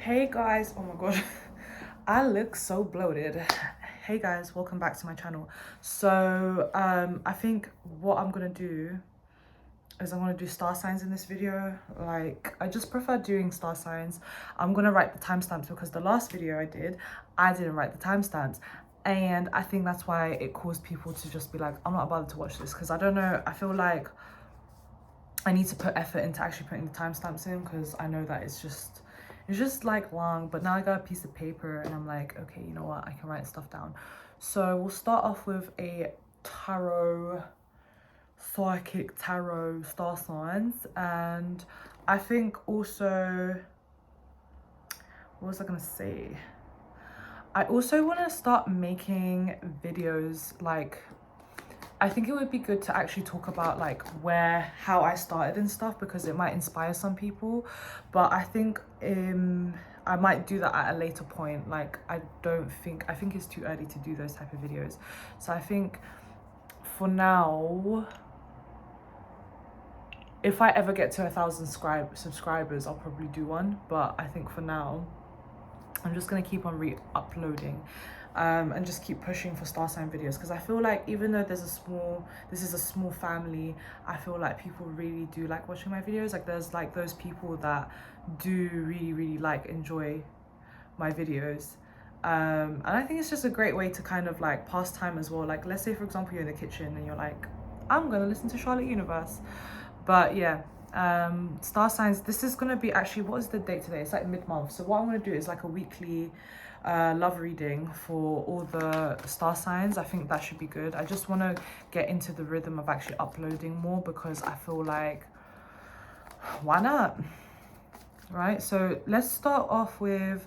Hey guys, oh my god, I look so bloated. Hey guys, welcome back to my channel. So I think what I'm gonna do is I'm gonna do star signs in this video. Like, I just prefer doing star signs. I'm gonna write the timestamps because the last video I didn't write the timestamps, and I think that's why it caused people to just be like, I'm not bothered to watch this, because I don't know, I feel like I need to put effort into actually putting the timestamps in, because I know that it's just like long. But now I got a piece of paper and I'm like, okay, you know what, I can write stuff down. So we'll start off with a psychic tarot star signs. And I think also, what was I gonna say, I also want to start making videos. Like, I think it would be good to actually talk about like how I started and stuff, because it might inspire some people. But I think I might do that at a later point. Like, I think it's too early to do those type of videos. So I think for now, if I ever get to 1,000 subscribers, I'll probably do one. But I think for now, I'm just gonna keep on re-uploading and just keep pushing for star sign videos, because I feel like even though this is a small family, I feel like people really do like watching my videos. Like, there's like those people that do really like enjoy my videos, and I think it's just a great way to kind of like pass time as well. Like, let's say for example you're in the kitchen and you're like, I'm gonna listen to Charlotte Universe. But yeah, star signs, this is gonna be actually, what is the date today? It's like mid-month. So what I'm gonna do is like a weekly love reading for all the star signs. I think that should be good. I just want to get into the rhythm of actually uploading more, because I feel like, why not, right? So let's start off with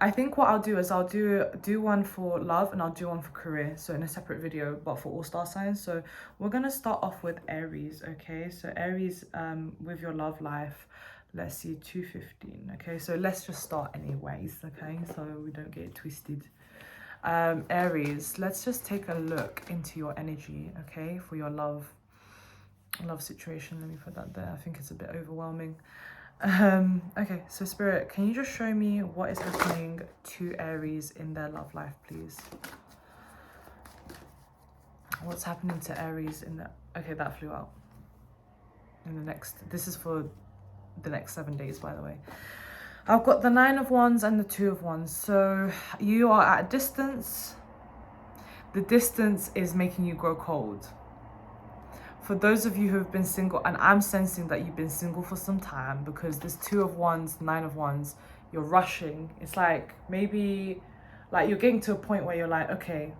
I think what I'll do is I'll do one for love and I'll do one for career, so in a separate video, but for all star signs. So we're gonna start off with Aries. Okay, so Aries, with your love life, let's see, 215. Okay, so let's just start anyways, okay, so we don't get it twisted. Aries, let's just take a look into your energy, okay, for your love situation. Let me put that there. I think it's a bit overwhelming. Okay, so Spirit, can you just show me what is happening to Aries in their love life, please? What's happening to Aries in the, okay, that flew out. In the next, this is for the next 7 days, by the way. I've got the 9 of Wands and the 2 of Wands. So you are at a distance. The distance is making you grow cold. For those of you who have been single, and I'm sensing that you've been single for some time, because this 2 of Wands, 9 of Wands, you're rushing. It's like, maybe like you're getting to a point where you're like, okay,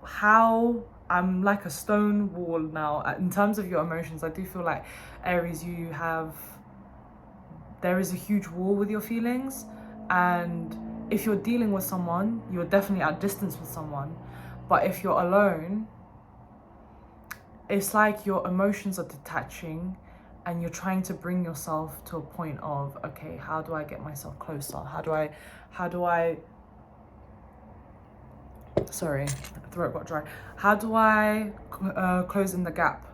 how, I'm like a stone wall now. In terms of your emotions, I do feel like, Aries, there is a huge wall with your feelings. And if you're dealing with someone, you're definitely at distance with someone. But if you're alone, it's like your emotions are detaching and you're trying to bring yourself to a point of, okay, how do I get myself closer? How do I, sorry, throat got dry. How do I close in the gap?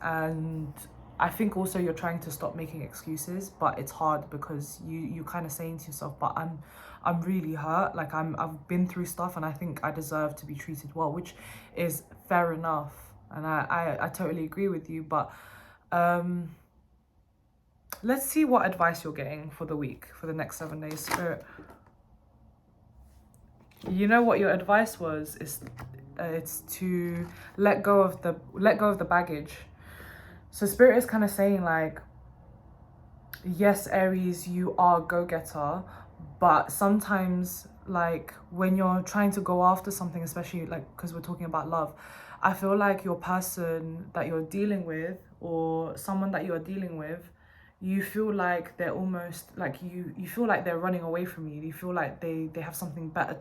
And I think also you're trying to stop making excuses, but it's hard because you kind of saying to yourself, but I'm really hurt. Like, I've been through stuff and I think I deserve to be treated well, which is fair enough. And I totally agree with you, but let's see what advice you're getting for the week, for the next 7 days. Spirit, you know what your advice was, is it's to let go of the baggage. So Spirit is kind of saying like, yes, Aries, you are a go-getter, but sometimes, like, when you're trying to go after something, especially like because we're talking about love, I feel like your person that you're dealing with, or someone that you're dealing with, you feel like they're almost like, you feel like they're running away from you. You feel like they have something better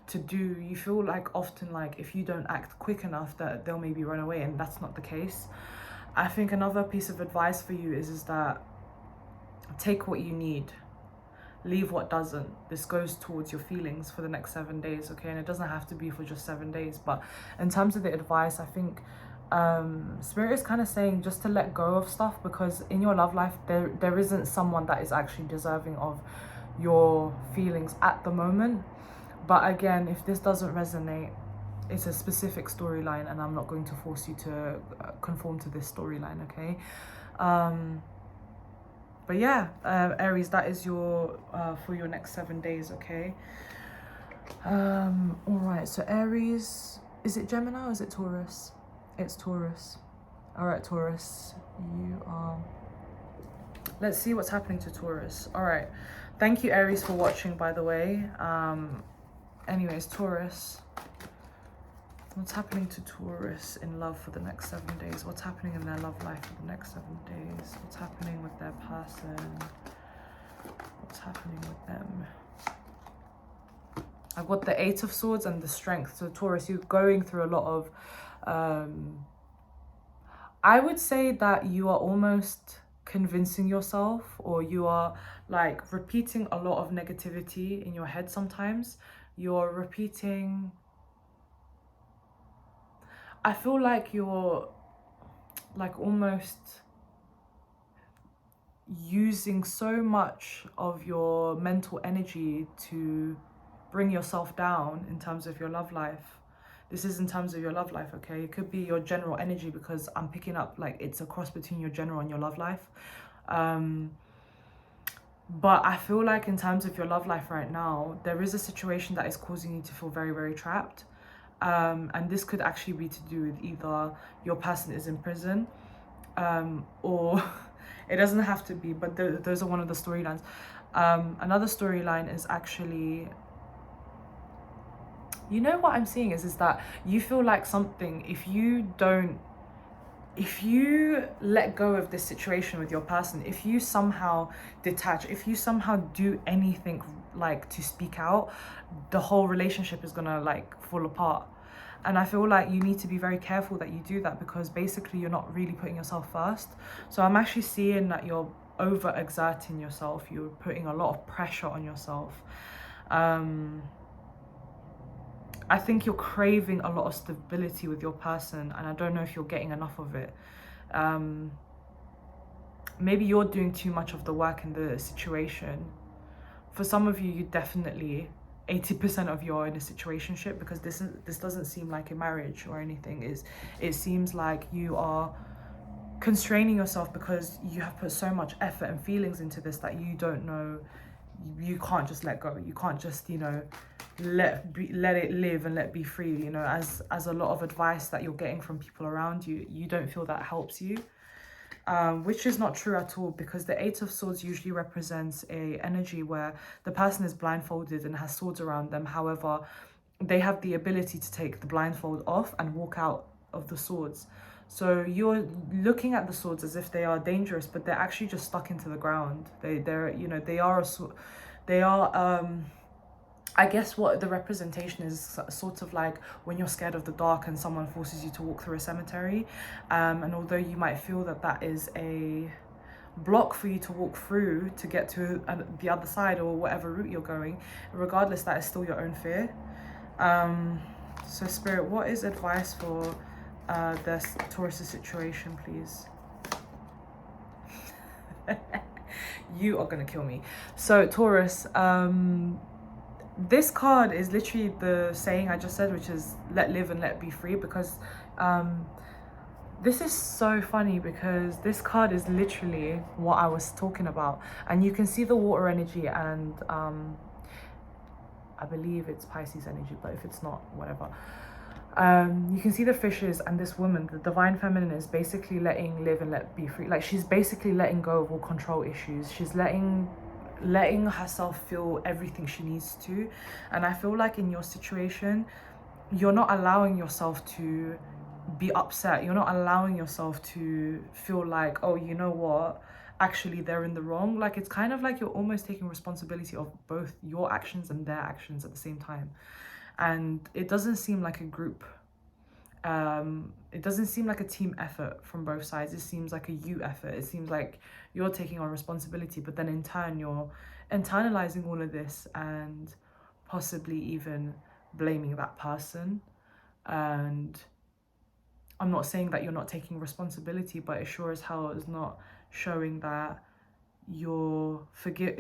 to do. You feel like often, like, if you don't act quick enough, that they'll maybe run away, and that's not the case. I think another piece of advice for you is that take what you need, leave what doesn't. This goes towards your feelings for the next 7 days, okay? And it doesn't have to be for just 7 days, but in terms of the advice, I think Spirit is kind of saying just to let go of stuff, because in your love life there isn't someone that is actually deserving of your feelings at the moment. But again, if this doesn't resonate, it's a specific storyline, and I'm not going to force you to conform to this storyline, okay? But yeah, Aries, that is your for your next 7 days, okay? All right, so Aries, is it Gemini or is it Taurus? It's Taurus. All right, Taurus, you are... Let's see what's happening to Taurus. All right, thank you, Aries, for watching, by the way. Anyways, Taurus, what's happening to Taurus in love for the next 7 days? What's happening in their love life for the next 7 days? What's happening with their person? What's happening with them? I've got the 8 of Swords and the Strength. So Taurus, you're going through a lot of... I would say that you are almost convincing yourself, or you are like repeating a lot of negativity in your head sometimes. You're repeating... I feel like you're like almost using so much of your mental energy to bring yourself down in terms of your love life. This is in terms of your love life, okay? It could be your general energy, because I'm picking up like it's a cross between your general and your love life. But I feel like in terms of your love life right now, there is a situation that is causing you to feel very, very trapped. And this could actually be to do with either your person is in prison, or it doesn't have to be, but those are one of the storylines. Another storyline is actually, you know what I'm seeing is that you feel like something, if you let go of this situation with your person, if you somehow detach, if you somehow do anything like to speak out, the whole relationship is gonna like fall apart. And I feel like you need to be very careful that you do that, because basically you're not really putting yourself first. So I'm actually seeing that you're overexerting yourself, you're putting a lot of pressure on yourself. I think you're craving a lot of stability with your person, and I don't know if you're getting enough of it. Maybe you're doing too much of the work in the situation. For some of you, you definitely, 80% of you are in a situationship, because this doesn't seem like a marriage or anything. It seems like you are constraining yourself because you have put so much effort and feelings into this that you don't know, you can't just let go. You can't just, you know, let it live and let be free. You know, as a lot of advice that you're getting from people around you, you don't feel that helps you, which is not true at all, because the 8 of Swords usually represents a energy where the person is blindfolded and has swords around them. However, they have the ability to take the blindfold off and walk out of the swords. So you're looking at the swords as if they are dangerous, but they're actually just stuck into the ground. They're you know, they are I guess what the representation is, sort of like when you're scared of the dark and someone forces you to walk through a cemetery. And although you might feel that that is a block for you to walk through to get to the other side or whatever route you're going, regardless, that is still your own fear. So Spirit, what is advice for this Taurus situation, please? You are gonna kill me. So Taurus, this card is literally the saying I just said, which is let live and let be free, because this is so funny, because this card is literally what I was talking about. And you can see the water energy, and I believe it's Pisces energy, but if it's not, whatever. You can see the fishes, and this woman, the divine feminine, is basically letting live and let be free. Like, she's basically letting go of all control issues. She's letting herself feel everything she needs to. And I feel like in your situation, you're not allowing yourself to be upset. You're not allowing yourself to feel like, oh, you know what, actually they're in the wrong. Like, it's kind of like you're almost taking responsibility of both your actions and their actions at the same time. And it doesn't seem like a group, it doesn't seem like a team effort from both sides. It seems like a you effort. It seems like you're taking on responsibility, but then in turn you're internalizing all of this and possibly even blaming that person. And I'm not saying that you're not taking responsibility, but it sure as hell is not showing that you're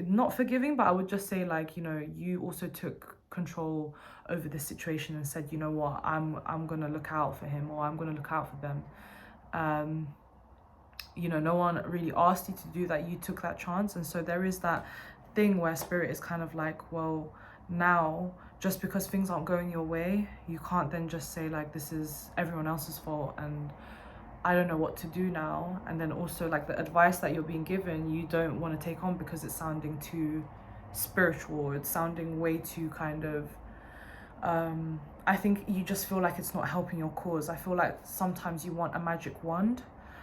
not forgiving, but I would just say, like, you know, you also took control over the situation and said, you know what, I'm gonna look out for him, or I'm gonna look out for them. You know, no one really asked you to do that. You took that chance. And so there is that thing where spirit is kind of like, well, now just because things aren't going your way, you can't then just say like, this is everyone else's fault and I don't know what to do now. And then also like the advice that you're being given, you don't want to take on because it's sounding too spiritual. It's sounding way too kind of, I think you just feel like it's not helping your cause. I feel like sometimes you want a magic wand.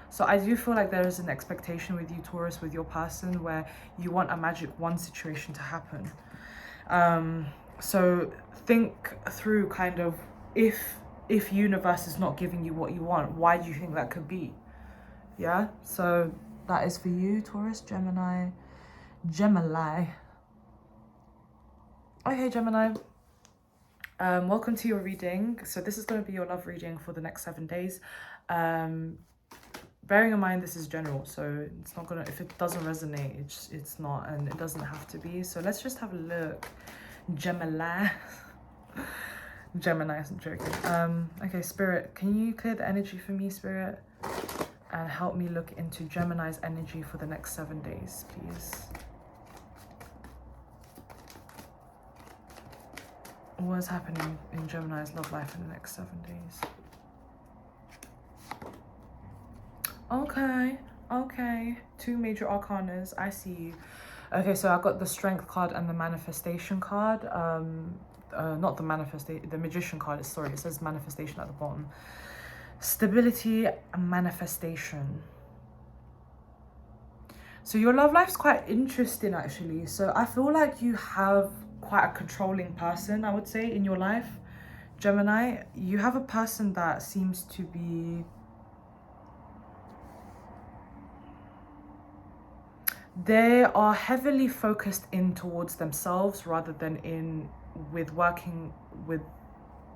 So I do feel like there is an expectation with you, Taurus, with your person, where you want a magic wand situation to happen. So think through kind of, if universe is not giving you what you want, why do you think that could be? Yeah, so that is for you, Taurus, Gemini. Okay, Gemini. Welcome to your reading. So this is going to be your love reading for the next 7 days. Bearing in mind this is general, so it's not gonna, if it doesn't resonate, it's not, and it doesn't have to be. So let's just have a look. Gemini. Gemini, I'm joking. Okay, Spirit, can you clear the energy for me, Spirit? And help me look into Gemini's energy for the next 7 days, please. What is happening in Gemini's love life in the next 7 days? Okay. 2 major arcanas. I see you. Okay, so I got the Strength card and the Manifestation card. Not the the Magician card. Sorry, it says Manifestation at the bottom. Stability and Manifestation. So your love life's quite interesting, actually. So I feel like you have quite a controlling person, I would say, in your life, Gemini. You have a person that seems to be... they are heavily focused in towards themselves rather than in with working with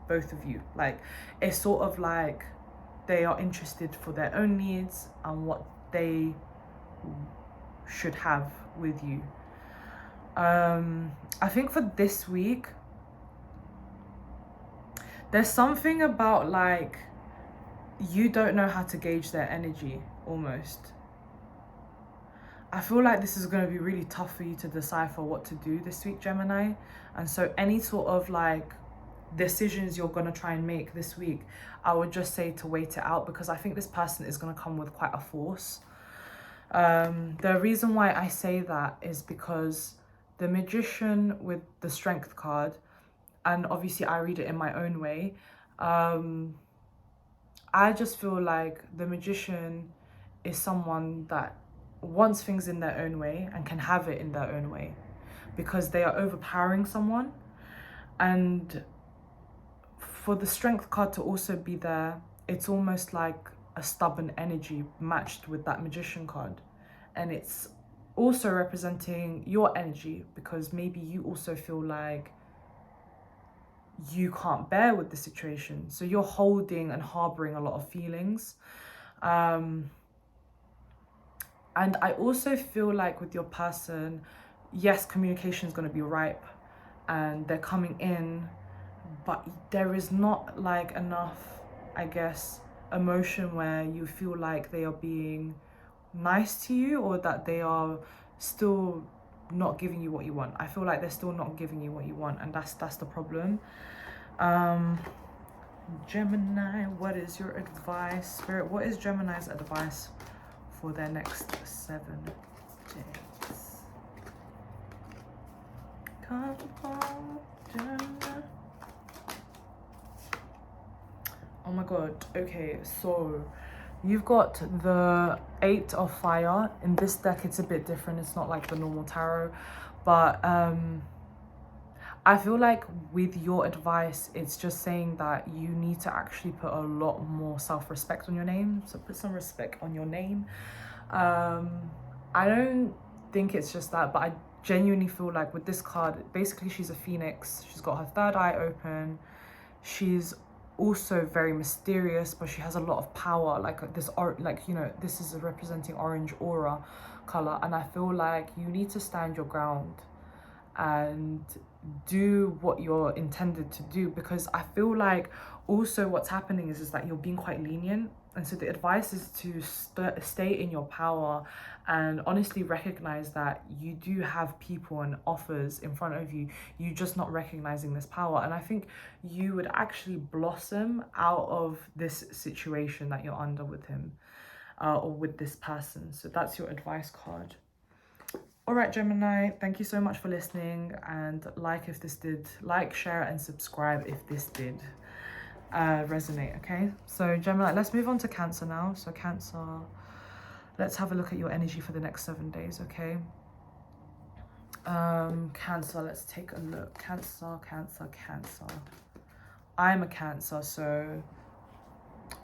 both of you. Like, it's sort of like they are interested for their own needs and what they should have with you. I think for this week, there's something about like you don't know how to gauge their energy almost. I feel like this is going to be really tough for you to decipher what to do this week, Gemini. And so any sort of like decisions you're going to try and make this week, I would just say to wait it out, because I think this person is going to come with quite a force. The reason why I say that is because the Magician with the Strength card, and obviously I read it in my own way, I just feel like the Magician is someone that wants things in their own way and can have it in their own way because they are overpowering someone. And for the Strength card to also be there, it's almost like a stubborn energy matched with that Magician card. And it's also representing your energy, because maybe you also feel like you can't bear with the situation. So you're holding and harboring a lot of feelings. And I also feel like with your person, yes, communication is going to be ripe and they're coming in, but there is not like enough, I guess, emotion where you feel like they are being nice to you, or that they are still not giving you what you want. I feel like they're still not giving you what you want, and that's the problem. Gemini, what is your advice? Spirit, what is Gemini's advice for their next 7 days? Come on, Gemini. Oh my god. Okay, so you've got the 8 of Fire. In this deck, it's a bit different. It's not like the normal tarot, but I feel like with your advice, it's just saying that you need to actually put a lot more self-respect on your name. So put some respect on your name. I don't think it's just that, but I genuinely feel like with this card, basically she's a phoenix. She's got her third eye open. She's also very mysterious, but she has a lot of power, like this, like, you know, this is representing orange aura color. And I feel like you need to stand your ground and do what you're intended to do, because I feel like also what's happening is that you're being quite lenient. And so the advice is to stay in your power and honestly recognize that you do have people and offers in front of you. You're just not recognizing this power. And I think you would actually blossom out of this situation that you're under with him, or with this person. So that's your advice card. All right, Gemini, thank you so much for listening, and if this did, share and subscribe if this did resonate. Okay, so Gemini, let's move on to Cancer now. So Cancer, let's have a look at your energy for the next 7 days. Okay, Cancer, let's take a look. Cancer. I'm a Cancer, so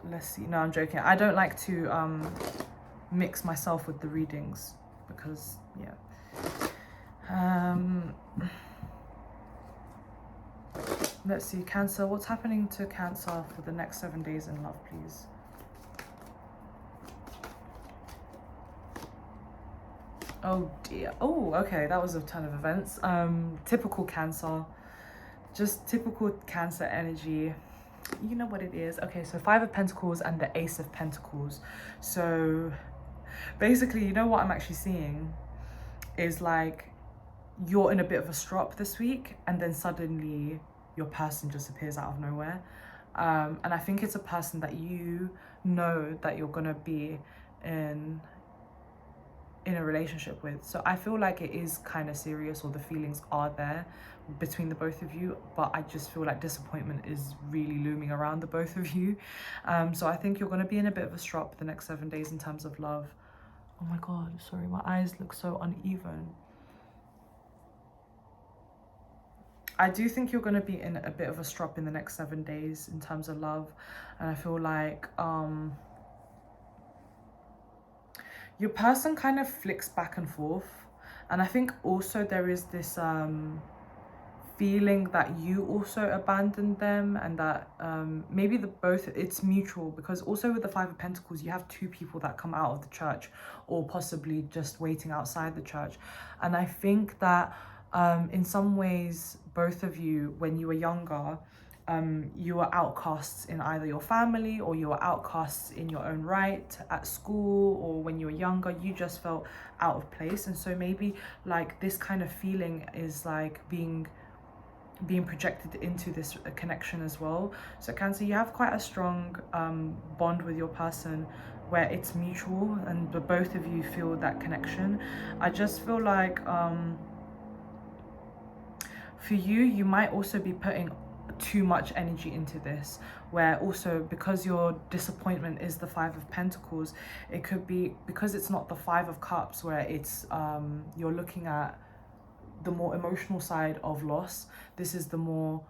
let's see. No, I'm joking. I don't like to mix myself with the readings because, yeah. Let's see, Cancer, what's happening to Cancer for the next 7 days in love, please? Oh dear. Oh, okay, that was a ton of events. Typical Cancer, just typical Cancer energy. You know what it is. Okay, so 5 of Pentacles and the Ace of Pentacles. So basically, you know what I'm actually seeing is like you're in a bit of a strop this week, and then suddenly your person just appears out of nowhere. And I think it's a person that you know that you're gonna be in a relationship with. So I feel like it is kind of serious, or the feelings are there between the both of you, but I just feel like disappointment is really looming around the both of you. So I think you're going to be in a bit of a strop the next 7 days in terms of love. Oh my god, sorry, my eyes look so uneven. I do think you're going to be in a bit of a strop in the next 7 days in terms of love. And I feel like your person kind of flicks back and forth. And I think also there is this feeling that you also abandoned them, and that maybe it's mutual, because also with the 5 of Pentacles, you have 2 people that come out of the church, or possibly just waiting outside the church. And I think that in some ways, both of you, when you were younger, you were outcasts in either your family, or you were outcasts in your own right at school, or when you were younger, you just felt out of place. And so maybe like this kind of feeling is like being projected into this connection as well. So Cancer, you have quite a strong bond with your person where it's mutual, and the both of you feel that connection. I just feel like for you might also be putting too much energy into this, where also because your disappointment is the 5 of Pentacles, it could be because it's not the 5 of Cups, where it's you're looking at the more emotional side of loss. This is the more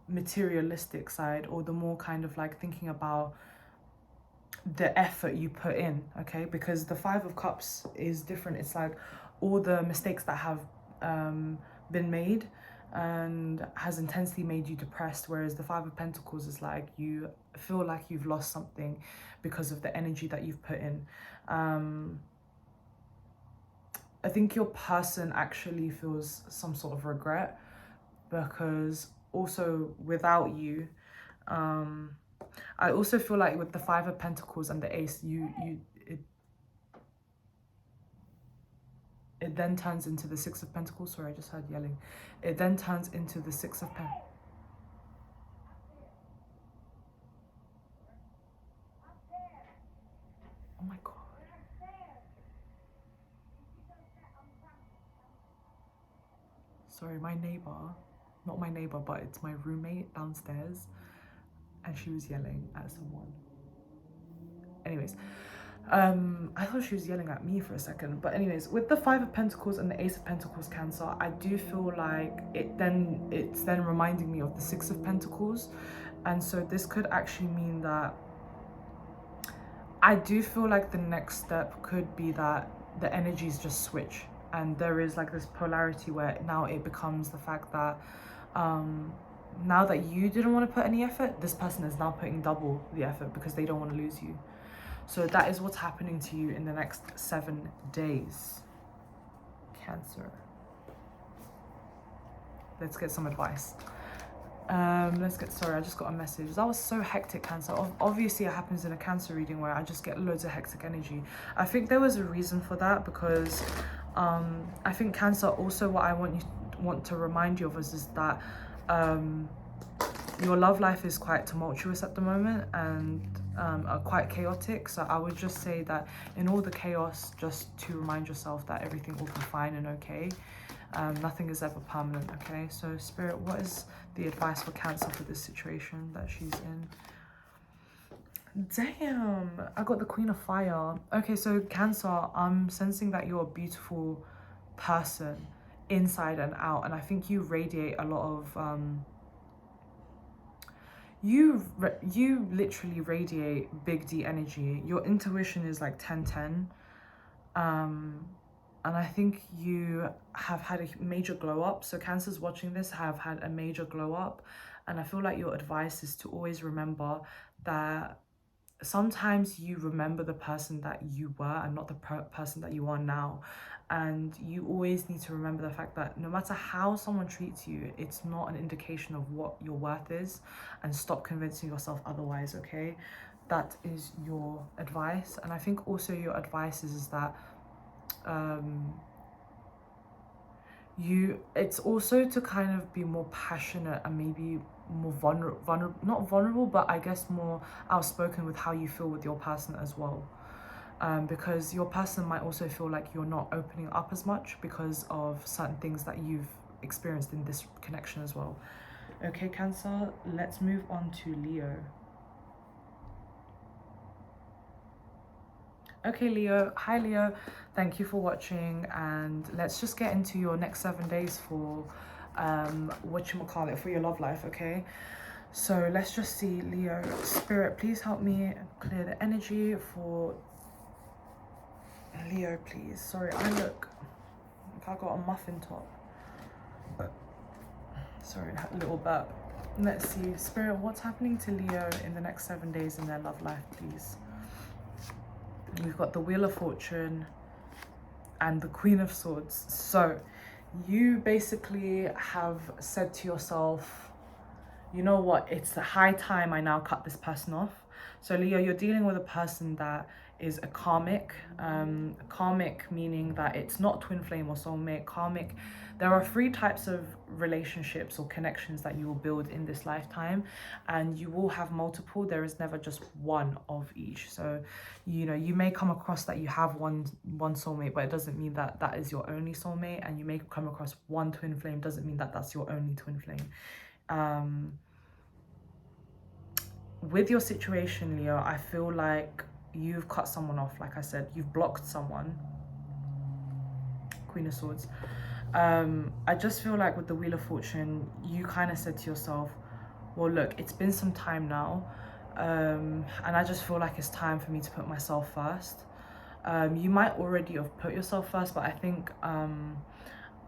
materialistic side, or the more kind of like thinking about the effort you put in. Okay, because the 5 of Cups is different. It's like all the mistakes that have been made and has intensely made you depressed, whereas the 5 of Pentacles is like you feel like you've lost something because of the energy that you've put in. I think your person actually feels some sort of regret, because also without you, I also feel like with the 5 of Pentacles and the Ace, it then turns into the 6 of Pentacles. Sorry, I just heard yelling. It then turns into the 6 of Pentacles. Oh my god. Sorry, my neighbor, not my neighbor, but it's my roommate downstairs, and she was yelling at someone. Anyways, I thought she was yelling at me for a second, but anyways, with the 5 of Pentacles and the Ace of Pentacles, Cancer, I do feel like it's then reminding me of the 6 of Pentacles. And so this could actually mean that I do feel like the next step could be that the energies just switch, and there is like this polarity where now it becomes the fact that now that you didn't want to put any effort, this person is now putting double the effort because they don't want to lose you. So that is what's happening to you in the next 7 days. Cancer. Let's get some advice. Sorry, I just got a message. That was so hectic, Cancer. Obviously it happens in a Cancer reading where I just get loads of hectic energy. I think there was a reason for that, because I think Cancer, also what I want to remind you of is that your love life is quite tumultuous at the moment and quite chaotic. So I would just say that in all the chaos, just to remind yourself that everything will be fine and okay. Nothing is ever permanent, okay? So Spirit, what is the advice for Cancer for this situation that she's in? Damn, I got the Queen of Fire. Okay, so Cancer, I'm sensing that you're a beautiful person inside and out, and I think you radiate a lot of you literally radiate big D energy. Your intuition is like 10-10. And I think you have had a major glow up. So Cancers watching this have had a major glow up. And I feel like your advice is to always remember that sometimes you remember the person that you were and not the person that you are now. And you always need to remember the fact that no matter how someone treats you, it's not an indication of what your worth is. And stop convincing yourself otherwise, okay? That is your advice. And I think also your advice is that it's also to kind of be more passionate and maybe more vulnerable, not vulnerable, but I guess more outspoken with how you feel with your person as well. Because your person might also feel like you're not opening up as much because of certain things that you've experienced in this connection as well. Okay, Cancer, let's move on to Leo. Okay, Leo. Hi, Leo. Thank you for watching, and let's just get into your next 7 days for for your love life, okay? So let's just see, Leo. Spirit, please help me clear the energy for Leo, please. Sorry, I look like I got a muffin top. Sorry, a little burp. Let's see, Spirit, what's happening to Leo in the next 7 days in their love life, please? You've got the Wheel of Fortune and the Queen of Swords. So you basically have said to yourself, you know what, it's the high time I now cut this person off. So Leo, you're dealing with a person that is a karmic. Karmic meaning that it's not twin flame or soulmate. Karmic, there are 3 types of relationships or connections that you will build in this lifetime, and you will have multiple. There is never just one of each. So, you know, you may come across that you have one soulmate, but it doesn't mean that that is your only soulmate. And you may come across one twin flame, doesn't mean that that's your only twin flame. With your situation, Leo, I feel like you've cut someone off. Like I said, you've blocked someone. Queen of Swords. I just feel like with the Wheel of Fortune, you kind of said to yourself, well, look, it's been some time now, and I just feel like it's time for me to put myself first. You might already have put yourself first, but I think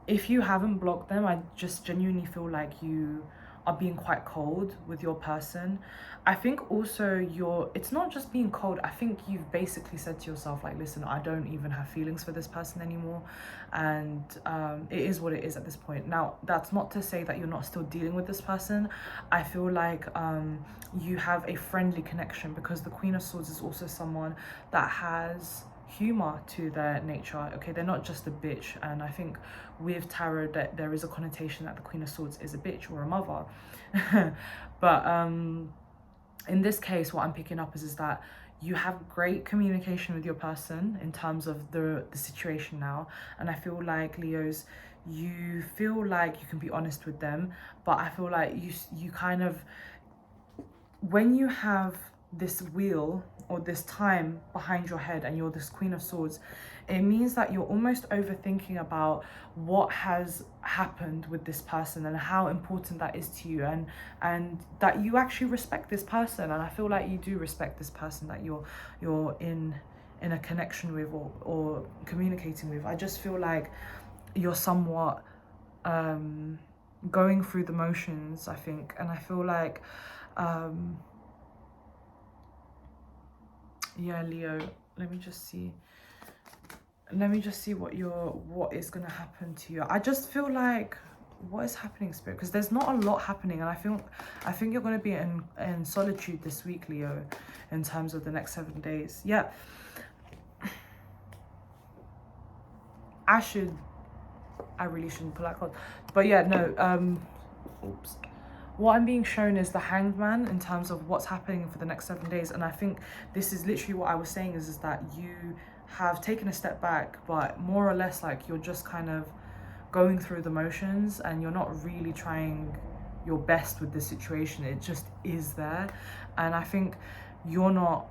if you haven't blocked them, I just genuinely feel like you are being quite cold with your person. I think also it's not just being cold. I think you've basically said to yourself, like, listen, I don't even have feelings for this person anymore, and it is what it is at this point. Now, that's not to say that you're not still dealing with this person. I feel like you have a friendly connection, because the Queen of Swords is also someone that has humor to their nature. Okay, they're not just a bitch. And I think with tarot that there is a connotation that the Queen of Swords is a bitch or a mother. But in this case, what I'm picking up is that you have great communication with your person in terms of the situation now. And I feel like, Leos, you feel like you can be honest with them, but I feel like you kind of, when you have this wheel or this time behind your head and you're this Queen of Swords, it means that you're almost overthinking about what has happened with this person and how important that is to you, and that you actually respect this person. And I feel like you do respect this person that you're in a connection with or communicating with. I just feel like you're somewhat going through the motions, I think. And I feel like yeah, Leo, let me just see what is going to happen to you. I just feel like, what is happening, Spirit? Because there's not a lot happening, and I think you're going to be in solitude this week, Leo, in terms of the next 7 days. Yeah, I really shouldn't pull that card, but yeah, no, oops. What I'm being shown is the Hanged Man in terms of what's happening for the next 7 days. And I think this is literally what I was saying, is that you have taken a step back, but more or less like you're just kind of going through the motions and you're not really trying your best with the situation. It just is there. And I think you're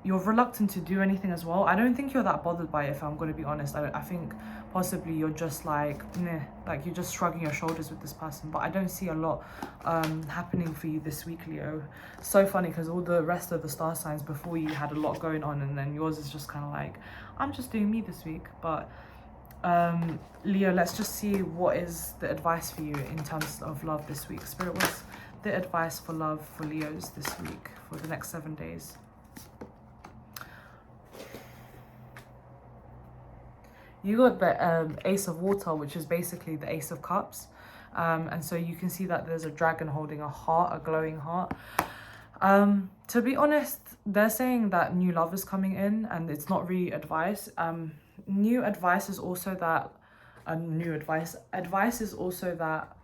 reluctant to do anything as well. I don't think you're that bothered by it, if I'm going to be honest. I think possibly you're just like, meh, like you're just shrugging your shoulders with this person. But I don't see a lot happening for you this week, Leo. So funny, because all the rest of the star signs before you had a lot going on, and then yours is just kind of like, I'm just doing me this week. But Leo, let's just see what is the advice for you in terms of love this week. Spirit, what's the advice for love for Leos this week for the next 7 days? You got the Ace of Water, which is basically the Ace of Cups. And so you can see that there's a dragon holding a heart, a glowing heart. To be honest, they're saying that new love is coming in, and it's not really advice. New advice is also that, advice is also that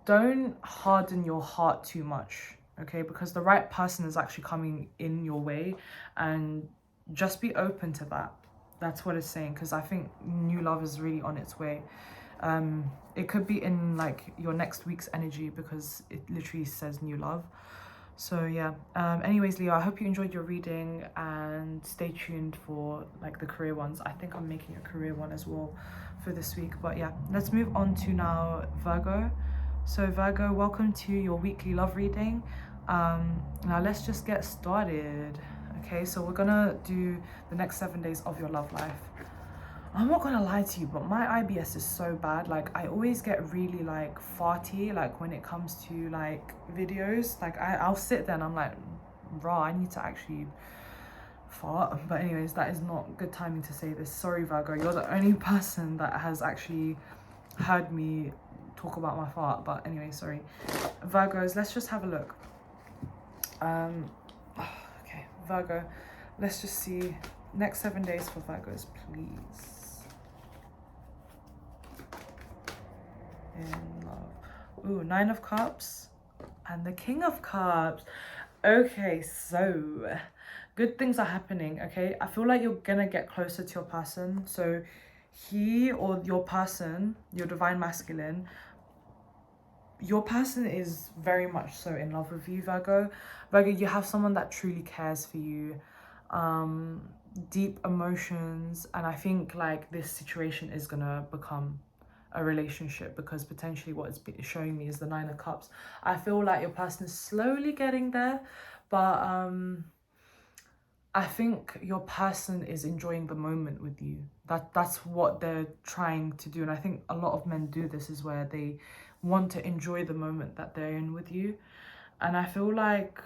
don't harden your heart too much, okay? Because the right person is actually coming in your way, and just be open to that. That's what it's saying, because I think new love is really on its way. It could be in like your next week's energy, because it literally says new love. So yeah, anyways, Leo, I hope you enjoyed your reading, and stay tuned for like the career ones. I think I'm making a career one as well for this week. But yeah, let's move on to now Virgo. So Virgo, welcome to your weekly love reading. Now let's just get started. Okay, so we're gonna do the next 7 days of your love life. I'm not gonna lie to you, but my IBS is so bad. Like, I always get really like farty, like when it comes to like videos. Like I'll sit there and I'm like, raw, I need to actually fart. But anyways, that is not good timing to say this. Sorry, Virgo, you're the only person that has actually heard me talk about my fart. But anyway, sorry. Virgos, let's just have a look. Okay, Virgo, let's just see next 7 days for Virgos, please. In love. Ooh, 9 of Cups and the King of Cups. Okay, so good things are happening. Okay, I feel like you're gonna get closer to your person. So he or your person, your divine masculine, your person is very much so in love with you, Virgo. Virgo, you have someone that truly cares for you, deep emotions, and I think like this situation is gonna become a relationship, because potentially what it's showing me is the 9 of Cups. I feel like your person is slowly getting there, but I think your person is enjoying the moment with you. That's what they're trying to do, and I think a lot of men do this, is where they want to enjoy the moment that they're in with you. And I feel like,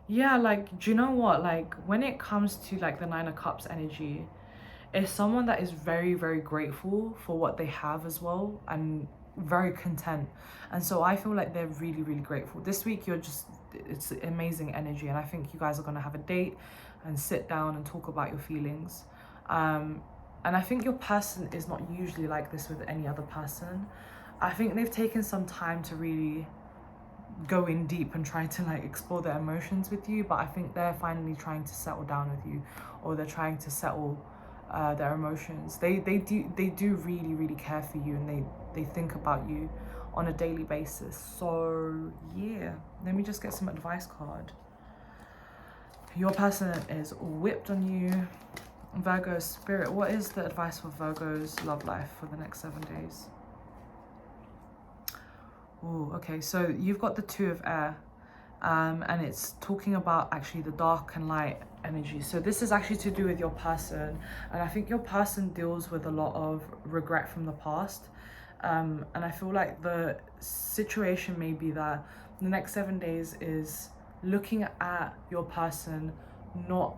yeah, like, do you know what, like when it comes to like the 9 of Cups energy, is someone that is very, very grateful for what they have as well, and very content. And so I feel like they're really, really grateful. This week, it's amazing energy, and I think you guys are going to have a date and sit down and talk about your feelings. And I think your person is not usually like this with any other person. I think they've taken some time to really go in deep and try to like explore their emotions with you, but I think they're finally trying to settle down with you, or they're trying to settle their emotions. They do really, really care for you, and they think about you on a daily basis. So yeah, let me just get some advice card. Your person is whipped on you. Virgo spirit, what is the advice for Virgo's love life for the next 7 days? Oh, okay, so you've got the 2 of Air, and it's talking about actually the dark and light energy. So this is actually to do with your person, and I think your person deals with a lot of regret from the past, and I feel like the situation may be that the next 7 days is looking at your person not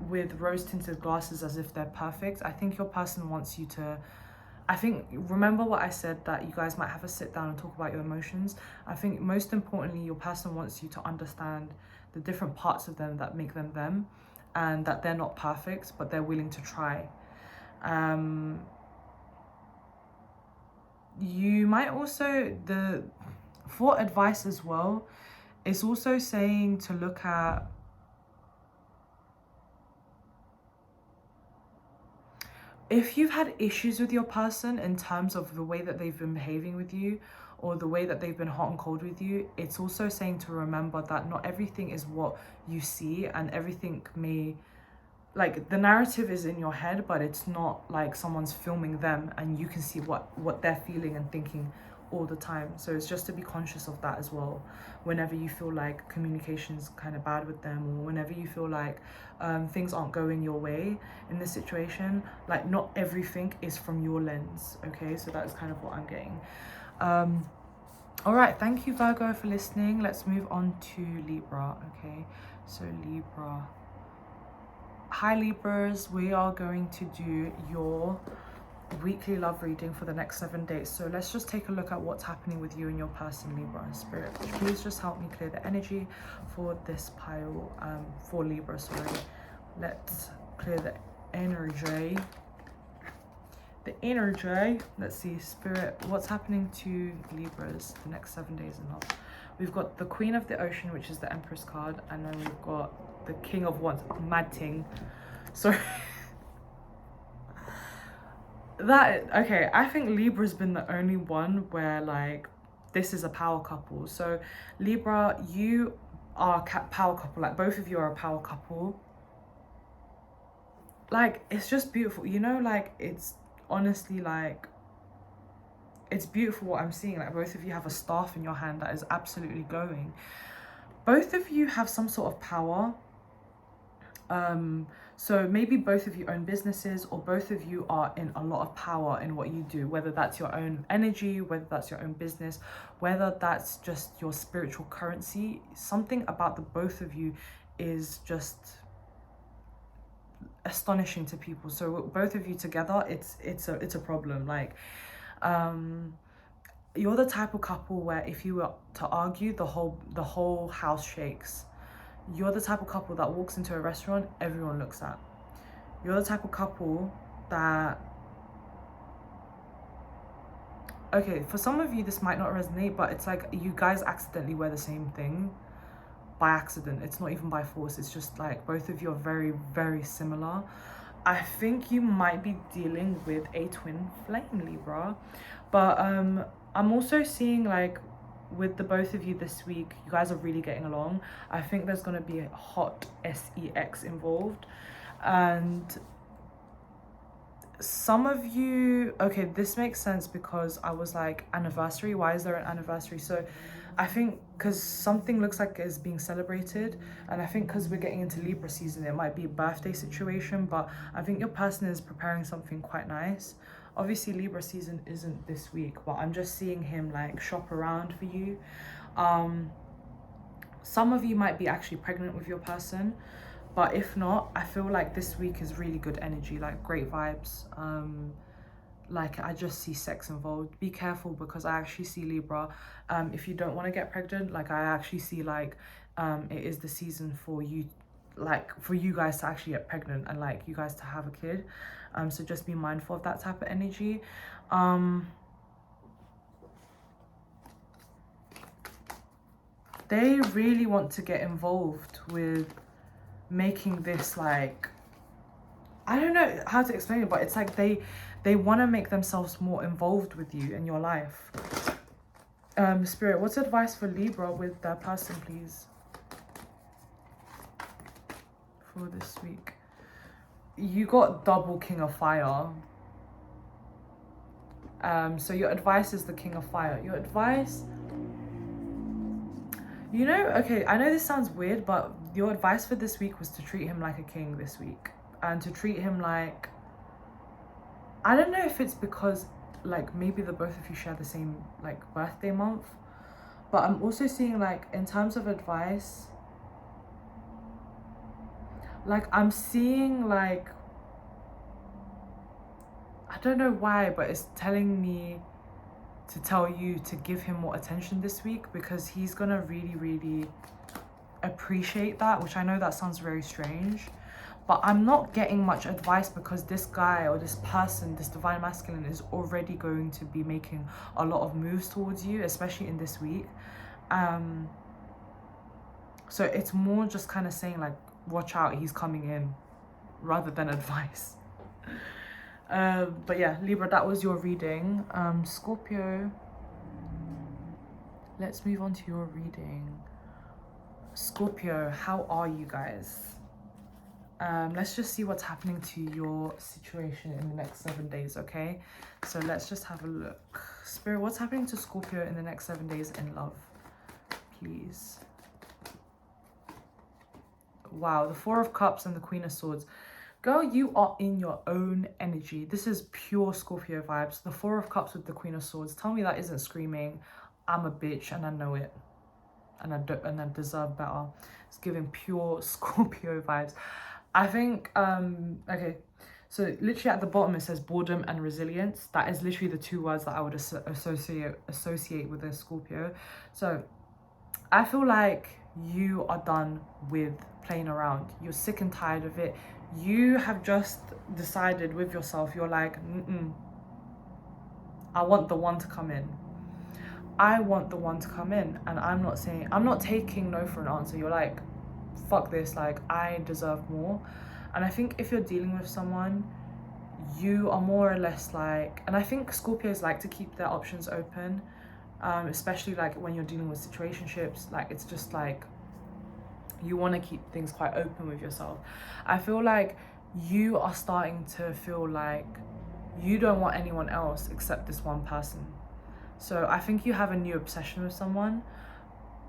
with rose-tinted glasses as if they're perfect. I think your person wants you to, remember what I said, that you guys might have a sit down and talk about your emotions. I think most importantly, your person wants you to understand the different parts of them that make them them, and that they're not perfect, but they're willing to try. You might also, for advice as well, it's also saying to look at, if you've had issues with your person in terms of the way that they've been behaving with you, or the way that they've been hot and cold with you, it's also saying to remember that not everything is what you see, and everything may, like, the narrative is in your head, but it's not like someone's filming them and you can see what they're feeling and thinking all the time. So it's just to be conscious of that as well, whenever you feel like communication's kind of bad with them, or whenever you feel like things aren't going your way in this situation. Like, not everything is from your lens, okay? So that's kind of what I'm getting. All right, thank you, Virgo, for listening. Let's move on to Libra, okay? So Libra. Hi, Libras. We are going to do your weekly love reading for the next 7 days. So let's just take a look at what's happening with you and your person, Libra. Spirit, please just help me clear the energy for this pile, for Libra, sorry. Let's clear the energy. Let's see, Spirit, what's happening to Libras the next 7 days in love? We've got the Queen of the Ocean, which is the Empress card, and then we've got the King of Wands, mad ting. Sorry. Okay, I think Libra's been the only one where, like, this is a power couple. So Libra, you are a power couple. Like, both of you are a power couple. Like, it's just beautiful, you know? Like, it's honestly, like, it's beautiful what I'm seeing. Like, both of you have a staff in your hand that is absolutely glowing. Both of you have some sort of power. So maybe both of you own businesses, or both of you are in a lot of power in what you do, whether that's your own energy, whether that's your own business, whether that's just your spiritual currency. Something about the both of you is just astonishing to people. So both of you together, it's a problem. Like, you're the type of couple where if you were to argue, the whole house shakes. You're the type of couple that walks into a restaurant, everyone looks at. You're the type of couple that, okay, for some of you this might not resonate, but it's like you guys accidentally wear the same thing by accident. It's not even by force. It's just like both of you are very, very similar. I think you might be dealing with a twin flame, Libra. But I'm also seeing, like, with the both of you this week, you guys are really getting along. I think there's going to be a hot sex involved. And some of you, okay, this makes sense because I was like, anniversary, why is there an anniversary? So I think because something looks like it's being celebrated, and I think because we're getting into Libra season, it might be a birthday situation, but I think your person is preparing something quite nice. Obviously Libra season isn't this week, but I'm just seeing him like shop around for you. Some of you might be actually pregnant with your person, but if not, I feel like this week is really good energy, like great vibes. Like, I just see sex involved. Be careful, because I actually see, Libra, if you don't want to get pregnant, like, I actually see, like, it is the season for you, like, for you guys to actually get pregnant and, like, you guys to have a kid. So just be mindful of that type of energy. They really want to get involved with making this, like, I don't know how to explain it, but it's like they want to make themselves more involved with you in your life. Spirit, what's advice for Libra with their person, please, for this week? You got double King of Fire. So your advice is the King of Fire. Your You know, okay, I know this sounds weird, but your advice for this week was to treat him like a king this week. And to treat him like... I don't know if it's because, like, maybe the both of you share the same, like, birthday month. But I'm also seeing, like, in terms of advice... Like, I'm seeing, like... I don't know why, but it's telling me to tell you to give him more attention this week, because he's gonna really, really appreciate that, which I know that sounds very strange, but I'm not getting much advice because this guy or this person, this divine masculine, is already going to be making a lot of moves towards you, especially in this week. So it's more just kind of saying, like, watch out, he's coming in, rather than advice. But yeah, Libra, that was your reading. Scorpio, let's move on to your reading. Scorpio, how are you guys? Let's just see what's happening to your situation in the next 7 days, okay? So let's just have a look. Spirit, what's happening to Scorpio in the next 7 days in love, please? Wow, the Four of Cups and the Queen of Swords. Girl, you are in your own energy. This is pure Scorpio vibes. The Four of Cups with the Queen of Swords. Tell me that isn't screaming, I'm a bitch and I know it. And I deserve better. It's giving pure Scorpio vibes. I think, okay. So literally at the bottom it says boredom and resilience. That is literally the two words that I would associate with a Scorpio. So I feel like you are done with playing around. You're sick and tired of it. You have just decided with yourself, you're like, I want the one to come in. I want the one to come in. And I'm not taking no for an answer. You're like, fuck this, like, I deserve more. And I think if you're dealing with someone, you are more or less like, and I think Scorpios like to keep their options open, especially like when you're dealing with situationships. Like, it's just like, you want to keep things quite open with yourself. I feel like you are starting to feel like you don't want anyone else except this one person. So I think you have a new obsession with someone.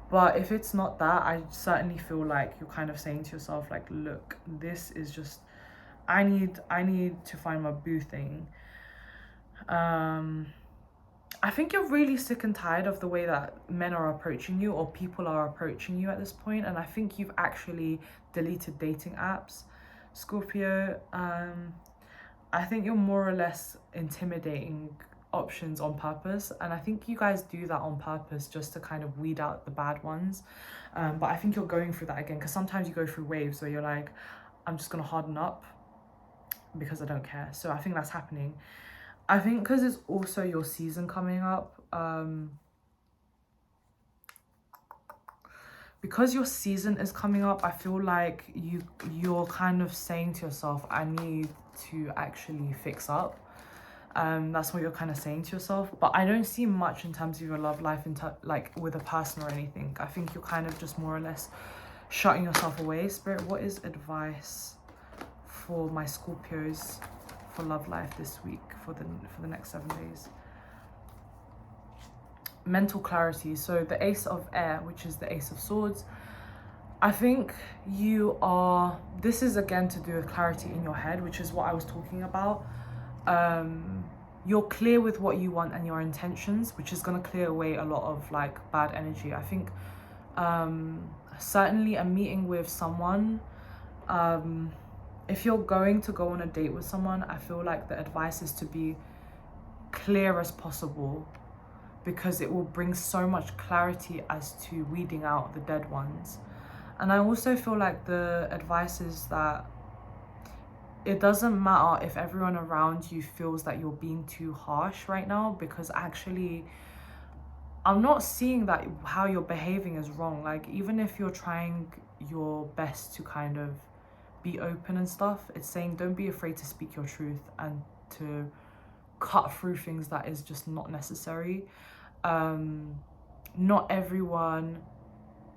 But if it's not that, I certainly feel like you're kind of saying to yourself, like, look, this is just, I need to find my boo thing. I think you're really sick and tired of the way that men are approaching you or people are approaching you at this point. And I think you've actually deleted dating apps, Scorpio. I think you're more or less intimidating options on purpose. And I think you guys do that on purpose just to kind of weed out the bad ones. But I think you're going through that again, because sometimes you go through waves where you're like, I'm just going to harden up because I don't care. So I think that's happening. I think because it's also your season coming up, because your season is coming up, I feel like you're kind of saying to yourself, I need to actually fix up. That's what you're kind of saying to yourself. But I don't see much in terms of your love life, like with a person or anything. I think you're kind of just more or less shutting yourself away. Spirit, what is advice for my Scorpios for love life this week, for the next 7 days? Mental clarity. So the Ace of Air, which is the Ace of Swords, I think this is again to do with clarity in your head, which is what I was talking about. You're clear with what you want and your intentions, which is going to clear away a lot of like bad energy. I think certainly a meeting with someone, if you're going to go on a date with someone, I feel like the advice is to be clear as possible, because it will bring so much clarity as to weeding out the dead ones. And I also feel like the advice is that it doesn't matter if everyone around you feels that you're being too harsh right now, because actually I'm not seeing that how you're behaving is wrong. Like, even if you're trying your best to kind of be open and stuff, it's saying don't be afraid to speak your truth and to cut through things that is just not necessary. Not everyone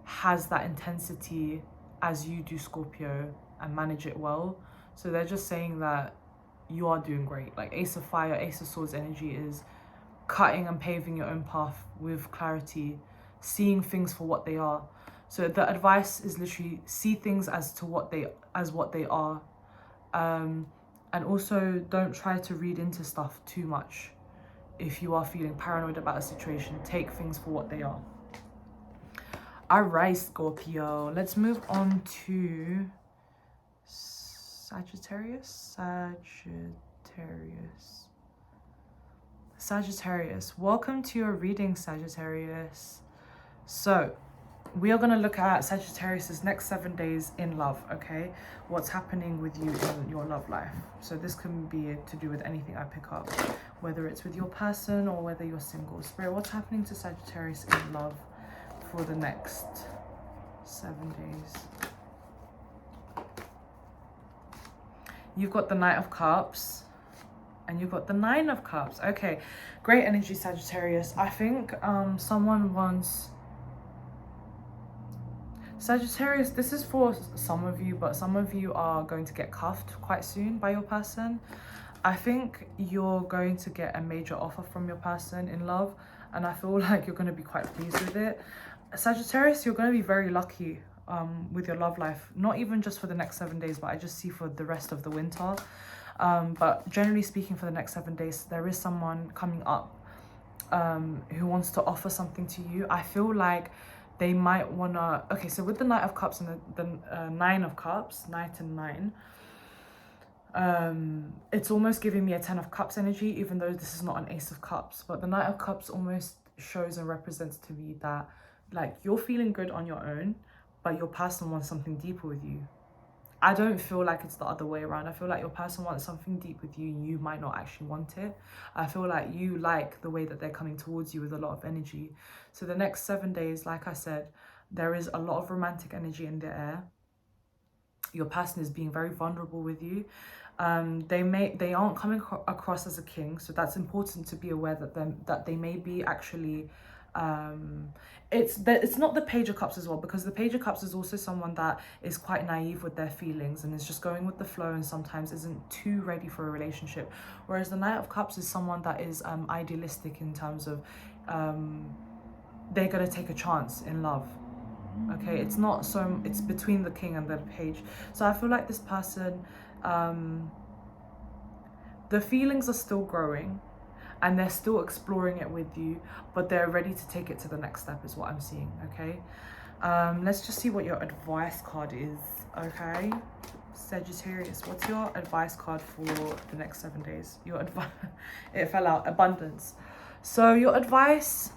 has that intensity as you do, Scorpio, and manage it well. So they're just saying that you are doing great. Like Ace of Fire, Ace of Swords energy is cutting and paving your own path with clarity. seeing things for what they are. So the advice is literally see things as what they are. And also don't try to read into stuff too much. If you are feeling paranoid about a situation, take things for what they are. Alright, Scorpio. Let's move on to Sagittarius. Welcome to your reading, Sagittarius. So we are going to look at Sagittarius's next 7 days in love, okay? What's happening with you in your love life. So this can be to do with anything I pick up, whether it's with your person or whether you're single. Spirit, what's happening to Sagittarius in love for the next 7 days? You've got the Knight of Cups and you've got the Nine of Cups. Okay, great energy, Sagittarius. I think someone wants... Sagittarius, this is for some of you, but some of you are going to get cuffed quite soon by your person. I think you're going to get a major offer from your person in love, and I feel like you're going to be quite pleased with it. Sagittarius, you're going to be very lucky with your love life, not even just for the next 7 days, but I just see for the rest of the winter. But generally speaking, for the next 7 days, there is someone coming up who wants to offer something to you. I feel like they might wanna... Okay, so with the Knight of Cups and the Nine of Cups, Knight and Nine, it's almost giving me a 10 of Cups energy, even though this is not an Ace of Cups. But the Knight of Cups almost shows and represents to me that, like, you're feeling good on your own, but your person wants something deeper with you. I don't feel like it's the other way around. I feel like your person wants something deep with you and you might not actually want it. I feel like you like the way that they're coming towards you with a lot of energy. So the next 7 days, like I said, there is a lot of romantic energy in the air. Your person is being very vulnerable with you. They aren't coming across as a king, so that's important to be aware that they may be actually... it's not the Page of Cups as well, because the Page of Cups is also someone that is quite naive with their feelings and is just going with the flow and sometimes isn't too ready for a relationship, whereas the Knight of Cups is someone that is idealistic in terms of they're going to take a chance in love. Okay, it's not so... it's between the King and the Page. So I feel like this person, the feelings are still growing and they're still exploring it with you, but they're ready to take it to the next step is what I'm seeing, okay? Let's just see what your advice card is, okay? Sagittarius, what's your advice card for the next 7 days? Your advice... it fell out. Abundance. So your advice...